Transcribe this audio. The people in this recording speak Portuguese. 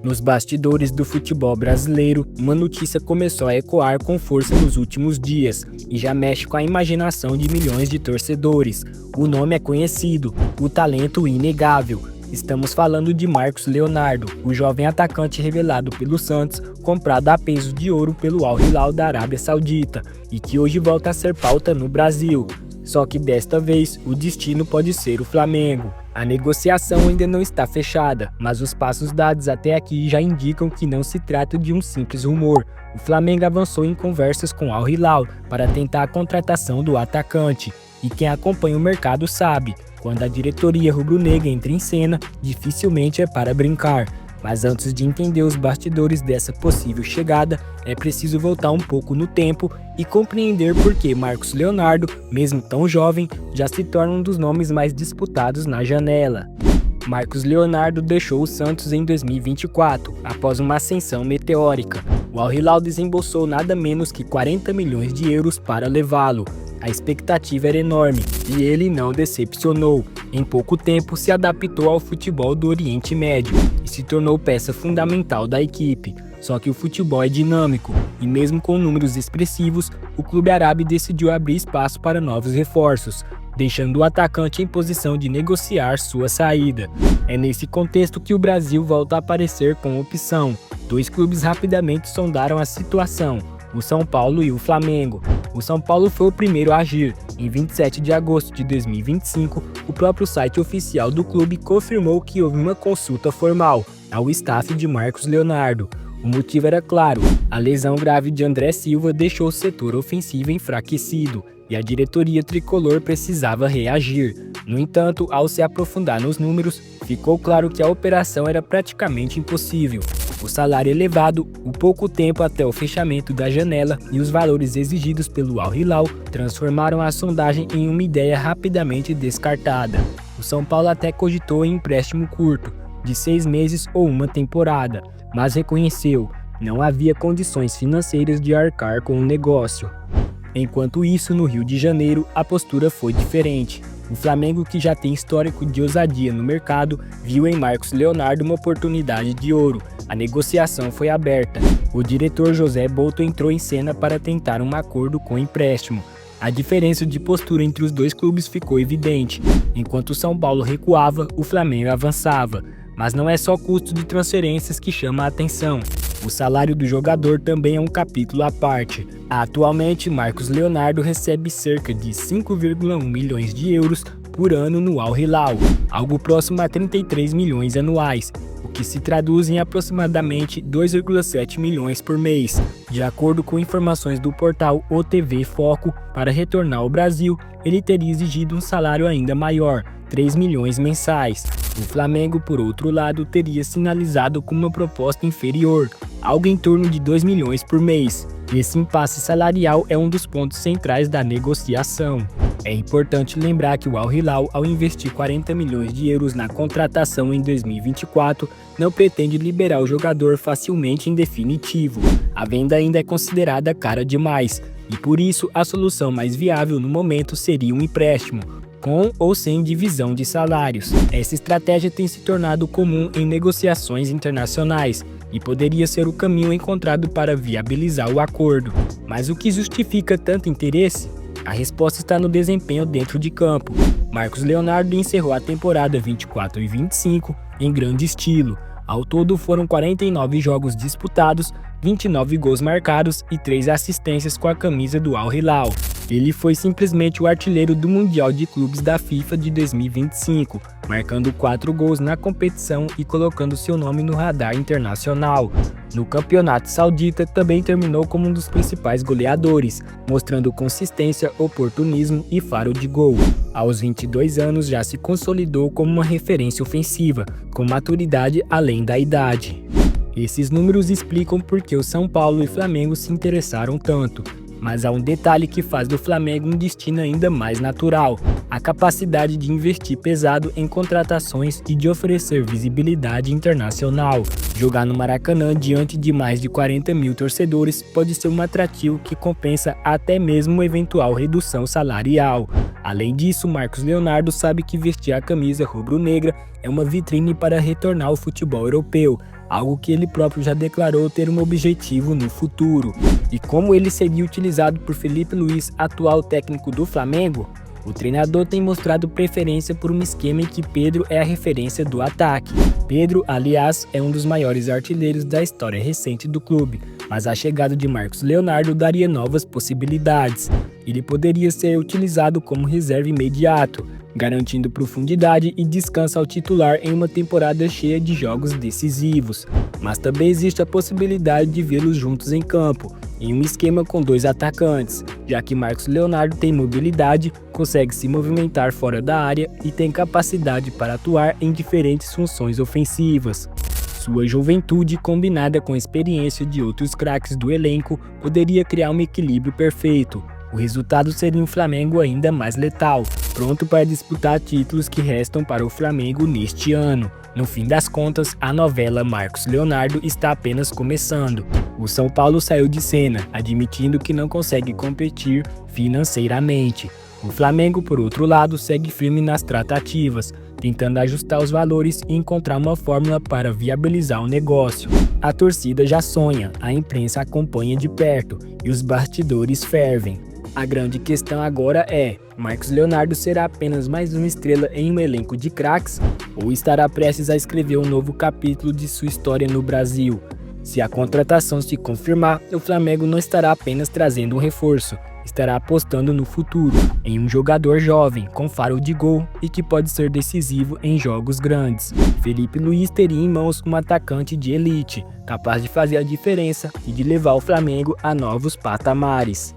Nos bastidores do futebol brasileiro, uma notícia começou a ecoar com força nos últimos dias e já mexe com a imaginação de milhões de torcedores. O nome é conhecido, o talento inegável. Estamos falando de Marcos Leonardo, o jovem atacante revelado pelo Santos, comprado a peso de ouro pelo Al Hilal da Arábia Saudita e que hoje volta a ser pauta no Brasil. Só que desta vez, o destino pode ser o Flamengo. A negociação ainda não está fechada, mas os passos dados até aqui já indicam que não se trata de um simples rumor. O Flamengo avançou em conversas com Al Hilal para tentar a contratação do atacante. E quem acompanha o mercado sabe, quando a diretoria rubro-negra entra em cena, dificilmente é para brincar. Mas antes de entender os bastidores dessa possível chegada, é preciso voltar um pouco no tempo e compreender por que Marcos Leonardo, mesmo tão jovem, já se torna um dos nomes mais disputados na janela. Marcos Leonardo deixou o Santos em 2024, após uma ascensão meteórica. O Al Hilal desembolsou nada menos que 40 milhões de euros para levá-lo. A expectativa era enorme e ele não decepcionou. Em pouco tempo se adaptou ao futebol do Oriente Médio e se tornou peça fundamental da equipe. Só que o futebol é dinâmico e mesmo com números expressivos, o clube árabe decidiu abrir espaço para novos reforços, deixando o atacante em posição de negociar sua saída. É nesse contexto que o Brasil volta a aparecer com opção. Dois clubes rapidamente sondaram a situação, o São Paulo e o Flamengo. O São Paulo foi o primeiro a agir. Em 27 de agosto de 2025, o próprio site oficial do clube confirmou que houve uma consulta formal ao staff de Marcos Leonardo. O motivo era claro, a lesão grave de André Silva deixou o setor ofensivo enfraquecido e a diretoria tricolor precisava reagir. No entanto, ao se aprofundar nos números, ficou claro que a operação era praticamente impossível. O salário elevado, o pouco tempo até o fechamento da janela e os valores exigidos pelo Al Hilal transformaram a sondagem em uma ideia rapidamente descartada. O São Paulo até cogitou em empréstimo curto, de 6 meses ou uma temporada, mas reconheceu, não havia condições financeiras de arcar com o negócio. Enquanto isso, no Rio de Janeiro, a postura foi diferente. O Flamengo, que já tem histórico de ousadia no mercado, viu em Marcos Leonardo uma oportunidade de ouro. A negociação foi aberta. O diretor José Bolton entrou em cena para tentar um acordo com o empréstimo. A diferença de postura entre os dois clubes ficou evidente. Enquanto o São Paulo recuava, o Flamengo avançava. Mas não é só custo de transferências que chama a atenção. O salário do jogador também é um capítulo à parte. Atualmente, Marcos Leonardo recebe cerca de 5,1 milhões de euros por ano no Al Hilal, algo próximo a 33 milhões anuais, o que se traduz em aproximadamente 2,7 milhões por mês. De acordo com informações do portal OTV Foco, para retornar ao Brasil, ele teria exigido um salário ainda maior, 3 milhões mensais. O Flamengo, por outro lado, teria sinalizado com uma proposta inferior, algo em torno de 2 milhões por mês. Esse impasse salarial é um dos pontos centrais da negociação. É importante lembrar que o Al Hilal, ao investir 40 milhões de euros na contratação em 2024, não pretende liberar o jogador facilmente em definitivo. A venda ainda é considerada cara demais, e por isso a solução mais viável no momento seria um empréstimo, com ou sem divisão de salários. Essa estratégia tem se tornado comum em negociações internacionais e poderia ser o caminho encontrado para viabilizar o acordo. Mas o que justifica tanto interesse? A resposta está no desempenho dentro de campo. Marcos Leonardo encerrou a temporada 24 e 25 em grande estilo. Ao todo foram 49 jogos disputados, 29 gols marcados e 3 assistências com a camisa do Al Hilal. Ele foi simplesmente o artilheiro do Mundial de Clubes da FIFA de 2025, marcando 4 gols na competição e colocando seu nome no radar internacional. No Campeonato Saudita também terminou como um dos principais goleadores, mostrando consistência, oportunismo e faro de gol. Aos 22 anos já se consolidou como uma referência ofensiva, com maturidade além da idade. Esses números explicam por que o São Paulo e Flamengo se interessaram tanto. Mas há um detalhe que faz do Flamengo um destino ainda mais natural: a capacidade de investir pesado em contratações e de oferecer visibilidade internacional. Jogar no Maracanã diante de mais de 40 mil torcedores pode ser um atrativo que compensa até mesmo uma eventual redução salarial. Além disso, Marcos Leonardo sabe que vestir a camisa rubro-negra é uma vitrine para retornar ao futebol europeu, algo que ele próprio já declarou ter um objetivo no futuro. E como ele seria utilizado por Felipe Luís, atual técnico do Flamengo, o treinador tem mostrado preferência por um esquema em que Pedro é a referência do ataque. Pedro, aliás, é um dos maiores artilheiros da história recente do clube, mas a chegada de Marcos Leonardo daria novas possibilidades. Ele poderia ser utilizado como reserva imediato, garantindo profundidade e descanso ao titular em uma temporada cheia de jogos decisivos. Mas também existe a possibilidade de vê-los juntos em campo, em um esquema com 2 atacantes, já que Marcos Leonardo tem mobilidade, consegue se movimentar fora da área e tem capacidade para atuar em diferentes funções ofensivas. Sua juventude, combinada com a experiência de outros craques do elenco, poderia criar um equilíbrio perfeito. O resultado seria um Flamengo ainda mais letal, pronto para disputar títulos que restam para o Flamengo neste ano. No fim das contas, a novela Marcos Leonardo está apenas começando. O São Paulo saiu de cena, admitindo que não consegue competir financeiramente. O Flamengo, por outro lado, segue firme nas tratativas, tentando ajustar os valores e encontrar uma fórmula para viabilizar o negócio. A torcida já sonha, a imprensa acompanha de perto e os bastidores fervem. A grande questão agora é: Marcos Leonardo será apenas mais uma estrela em um elenco de craques ou estará prestes a escrever um novo capítulo de sua história no Brasil? Se a contratação se confirmar, o Flamengo não estará apenas trazendo um reforço, estará apostando no futuro, em um jogador jovem, com faro de gol e que pode ser decisivo em jogos grandes. Felipe Luís teria em mãos um atacante de elite, capaz de fazer a diferença e de levar o Flamengo a novos patamares.